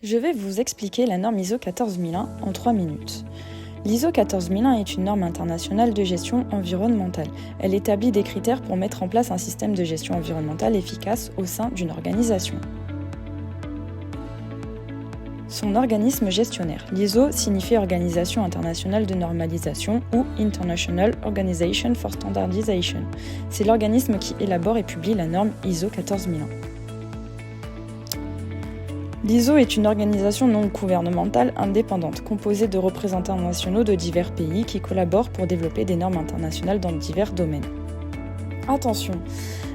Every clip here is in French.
Je vais vous expliquer la norme ISO 14001 en 3 minutes. L'ISO 14001 est une norme internationale de gestion environnementale. Elle établit des critères pour mettre en place un système de gestion environnementale efficace au sein d'une organisation. Son organisme gestionnaire. L'ISO signifie Organisation internationale de normalisation ou International Organization for Standardization. C'est l'organisme qui élabore et publie la norme ISO 14001. L'ISO est une organisation non gouvernementale indépendante, composée de représentants nationaux de divers pays qui collaborent pour développer des normes internationales dans divers domaines. Attention,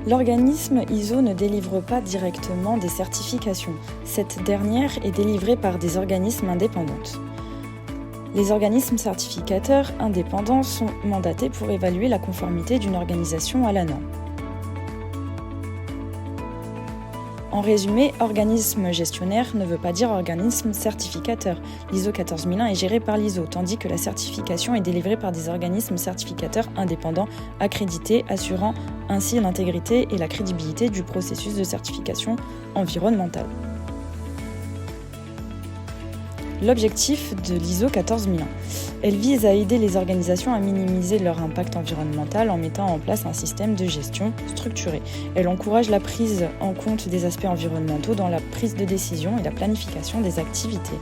l'organisme ISO ne délivre pas directement des certifications. Cette dernière est délivrée par des organismes indépendants. Les organismes certificateurs indépendants sont mandatés pour évaluer la conformité d'une organisation à la norme. En résumé, organisme gestionnaire ne veut pas dire organisme certificateur. L'ISO 14001 est géré par l'ISO, tandis que la certification est délivrée par des organismes certificateurs indépendants accrédités, assurant ainsi l'intégrité et la crédibilité du processus de certification environnementale. L'objectif de l'ISO 14001. Elle vise à aider les organisations à minimiser leur impact environnemental en mettant en place un système de gestion structuré. Elle encourage la prise en compte des aspects environnementaux dans la prise de décision et la planification des activités.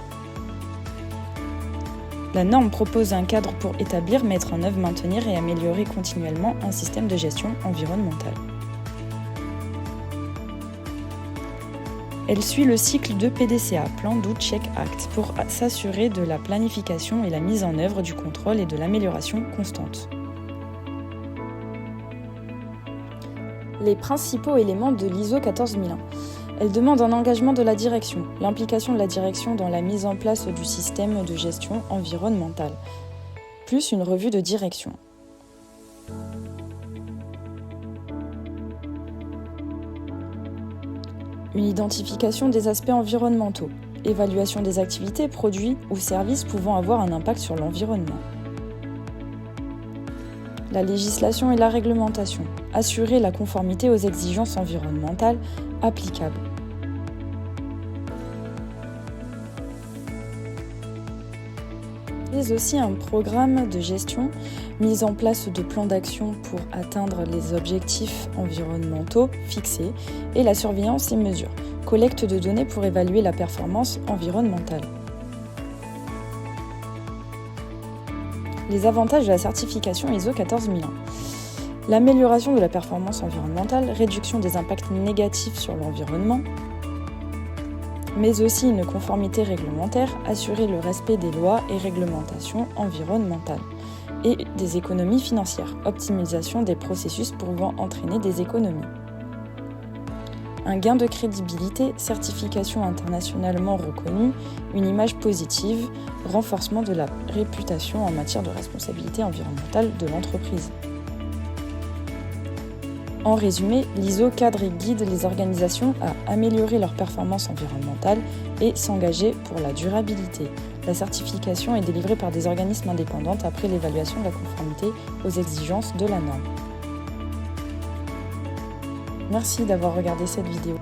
La norme propose un cadre pour établir, mettre en œuvre, maintenir et améliorer continuellement un système de gestion environnementale. Elle suit le cycle de PDCA, Plan Do Check Act, pour s'assurer de la planification et la mise en œuvre du contrôle et de l'amélioration constante. Les principaux éléments de l'ISO 14001. Elle demande un engagement de la direction, l'implication de la direction dans la mise en place du système de gestion environnementale, plus une revue de direction. Une identification des aspects environnementaux, évaluation des activités, produits ou services pouvant avoir un impact sur l'environnement. La législation et la réglementation, assurer la conformité aux exigences environnementales applicables. Mais aussi un programme de gestion, mise en place de plans d'action pour atteindre les objectifs environnementaux fixés et la surveillance et mesures, collecte de données pour évaluer la performance environnementale. Les avantages de la certification ISO 14001. L'amélioration de la performance environnementale, réduction des impacts négatifs sur l'environnement, mais aussi une conformité réglementaire, assurer le respect des lois et réglementations environnementales, et des économies financières, optimisation des processus pouvant entraîner des économies. Un gain de crédibilité, certification internationalement reconnue, une image positive, renforcement de la réputation en matière de responsabilité environnementale de l'entreprise. En résumé, l'ISO cadre et guide les organisations à améliorer leur performance environnementale et s'engager pour la durabilité. La certification est délivrée par des organismes indépendants après l'évaluation de la conformité aux exigences de la norme. Merci d'avoir regardé cette vidéo.